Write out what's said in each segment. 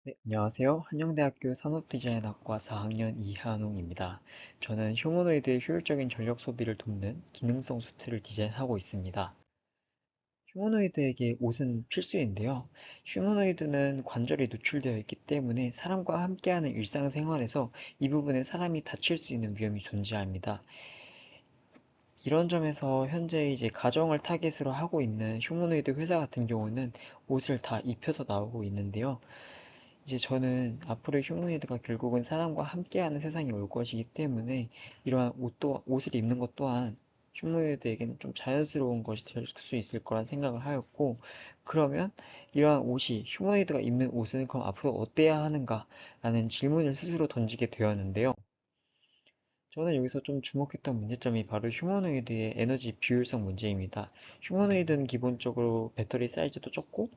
네, 안녕하세요. 한영대학교 산업디자인학과 4학년 이한웅입니다. 저는 휴머노이드의 효율적인 전력 소비를 돕는 기능성 수트를 디자인하고 있습니다. 휴머노이드에게 옷은 필수인데요. 휴머노이드는 관절이 노출되어 있기 때문에 사람과 함께하는 일상생활에서 이 부분에 사람이 다칠 수 있는 위험이 존재합니다. 이런 점에서 현재 이제 가정을 타깃으로 하고 있는 휴머노이드 회사 같은 경우는 옷을 다 입혀서 나오고 있는데요. 이제 저는 앞으로의 휴머노이드가 결국은 사람과 함께하는 세상이 올 것이기 때문에 이러한 옷을 입는 것 또한 휴머노이드에게는 좀 자연스러운 것이 될 수 있을 거란 생각을 하였고, 그러면 이러한 옷이, 휴머노이드가 입는 옷은 그럼 앞으로 어때야 하는가? 라는 질문을 스스로 던지게 되었는데요. 저는 여기서 좀 주목했던 문제점이 바로 휴머노이드의 에너지 비효율성 문제입니다. 휴머노이드는 기본적으로 배터리 사이즈도 적고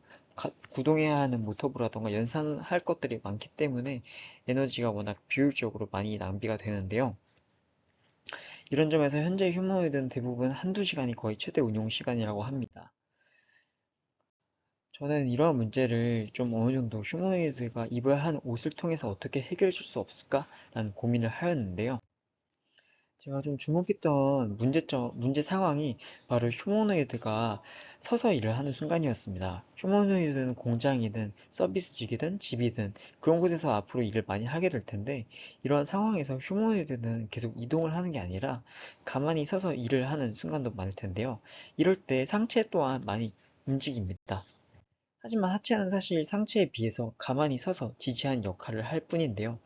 구동해야 하는 모터브라던가 연산할 것들이 많기 때문에 에너지가 워낙 비효율적으로 많이 낭비가 되는데요. 이런 점에서 현재 휴머노이드는 대부분 한두 시간이 거의 최대 운용 시간이라고 합니다. 저는 이러한 문제를 좀 어느 정도 휴머노이드가 입어야 하는 옷을 통해서 어떻게 해결해 줄 수 없을까라는 고민을 하였는데요. 제가 좀 주목했던 문제 상황이 바로 휴머노이드가 서서 일을 하는 순간이었습니다. 휴머노이드는 공장이든 서비스직이든 집이든 그런 곳에서 앞으로 일을 많이 하게 될 텐데, 이러한 상황에서 휴머노이드는 계속 이동을 하는 게 아니라 가만히 서서 일을 하는 순간도 많을 텐데요. 이럴 때 상체 또한 많이 움직입니다. 하지만 하체는 사실 상체에 비해서 가만히 서서 지지한 역할을 할 뿐인데요.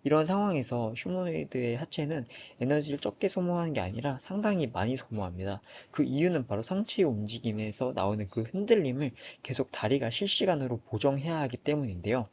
이런 상황에서 휴머노이드의 하체는 에너지를 적게 소모하는 게 아니라 상당히 많이 소모합니다. 그 이유는 바로 상체의 움직임에서 나오는 그 흔들림을 계속 다리가 실시간으로 보정해야 하기 때문인데요.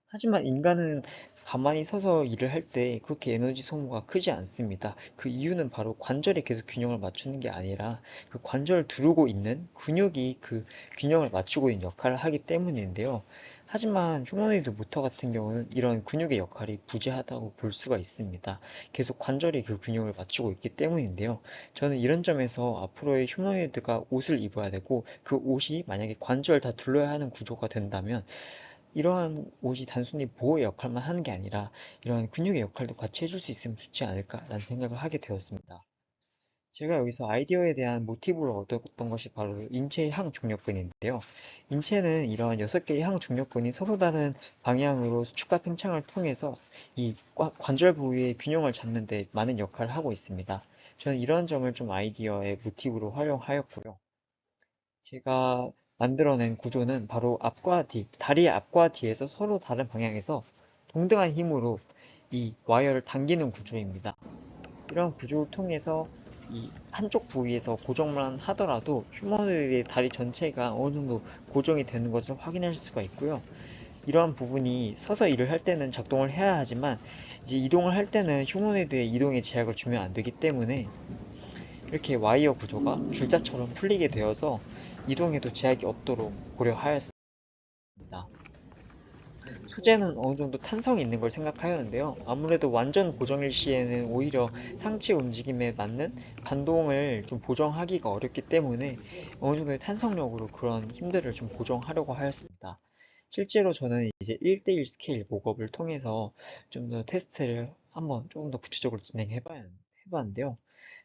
하지만 인간은 가만히 서서 일을 할 때 그렇게 에너지 소모가 크지 않습니다. 그 이유는 바로 관절이 계속 균형을 맞추는 게 아니라 그 관절을 두르고 있는 근육이 그 균형을 맞추고 있는 역할을 하기 때문인데요. 하지만 휴머노이드 모터 같은 경우는 이런 근육의 역할이 부재하다고 볼 수가 있습니다. 계속 관절이 그 균형을 맞추고 있기 때문인데요. 저는 이런 점에서 앞으로의 휴머노이드가 옷을 입어야 되고, 그 옷이 만약에 관절을 다 둘러야 하는 구조가 된다면 이러한 옷이 단순히 보호 역할만 하는 게 아니라 이러한 근육의 역할도 같이 해줄 수 있으면 좋지 않을까라는 생각을 하게 되었습니다. 제가 여기서 아이디어에 대한 모티브를 얻었던 것이 바로 인체의 항중력근인데요. 인체는 이러한 6개의 항중력근이 서로 다른 방향으로 수축과 팽창을 통해서 이 관절 부위의 균형을 잡는 데 많은 역할을 하고 있습니다. 저는 이런 점을 좀 아이디어의 모티브로 활용하였고요. 제가 만들어낸 구조는 바로 앞과 뒤, 다리의 앞과 뒤에서 서로 다른 방향에서 동등한 힘으로 이 와이어를 당기는 구조입니다. 이런 구조를 통해서 이 한쪽 부위에서 고정만 하더라도 휴머노이드의 다리 전체가 어느 정도 고정이 되는 것을 확인할 수가 있고요. 이러한 부분이 서서 일을 할 때는 작동을 해야 하지만 이제 이동을 할 때는 휴머노이드의 이동에 제약을 주면 안 되기 때문에 이렇게 와이어 구조가 줄자처럼 풀리게 되어서 이동에도 제약이 없도록 고려하였습니다. 소재는 어느 정도 탄성이 있는 걸 생각하였는데요. 아무래도 완전 고정일 시에는 오히려 상체 움직임에 맞는 반동을 좀 보정하기가 어렵기 때문에 어느 정도의 탄성력으로 그런 힘들을 좀 보정하려고 하였습니다. 실제로 저는 이제 1대1 스케일 목업을 통해서 좀 더 테스트를 한번 조금 더 구체적으로 해봤는데요.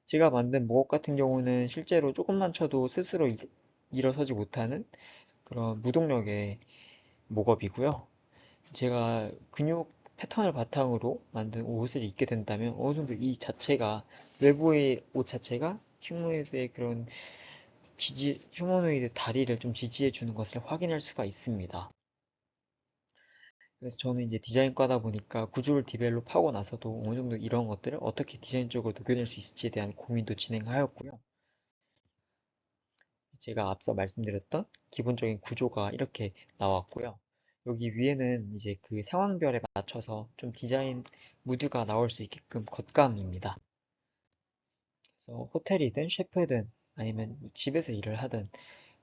제가 만든 목업 같은 경우는 실제로 조금만 쳐도 스스로 일어서지 못하는 그런 무동력의 목업이고요. 제가 근육 패턴을 바탕으로 만든 옷을 입게 된다면 어느 정도 이 자체가, 외부의 옷 자체가 휴머노이드의 그런 휴머노이드 다리를 좀 지지해 주는 것을 확인할 수가 있습니다. 그래서 저는 이제 디자인과다 보니까 구조를 디벨롭하고 나서도 어느 정도 이런 것들을 어떻게 디자인적으로 녹여낼 수 있을지에 대한 고민도 진행하였고요. 제가 앞서 말씀드렸던 기본적인 구조가 이렇게 나왔고요. 여기 위에는 이제 그 상황별에 맞춰서 좀 디자인 무드가 나올 수 있게끔 겉감입니다. 그래서 호텔이든 셰프든 아니면 집에서 일을 하든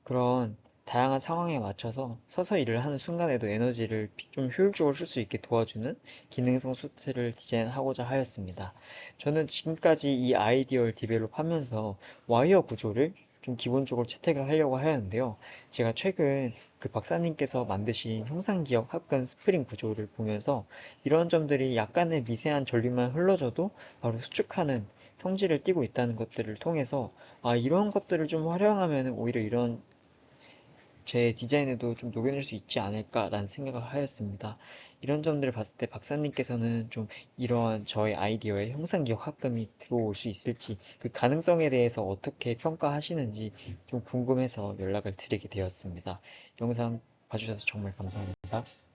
그런 다양한 상황에 맞춰서 서서 일을 하는 순간에도 에너지를 좀 효율적으로 쓸 수 있게 도와주는 기능성 수트를 디자인하고자 하였습니다. 저는 지금까지 이 아이디어를 디벨롭하면서 와이어 구조를 좀 기본적으로 채택을 하려고 하였는데요. 제가 최근 그 박사님께서 만드신 형상기억 합금 스프링 구조를 보면서 이런 점들이 약간의 미세한 전류만 흘러줘도 바로 수축하는 성질을 띠고 있다는 것들을 통해서 이런 것들을 좀 활용하면 오히려 이런 제 디자인에도 좀 녹여낼 수 있지 않을까라는 생각을 하였습니다. 이런 점들을 봤을 때 박사님께서는 좀 이러한 저의 아이디어에 형상기억 합금이 들어올 수 있을지 그 가능성에 대해서 어떻게 평가하시는지 좀 궁금해서 연락을 드리게 되었습니다. 영상 봐주셔서 정말 감사합니다.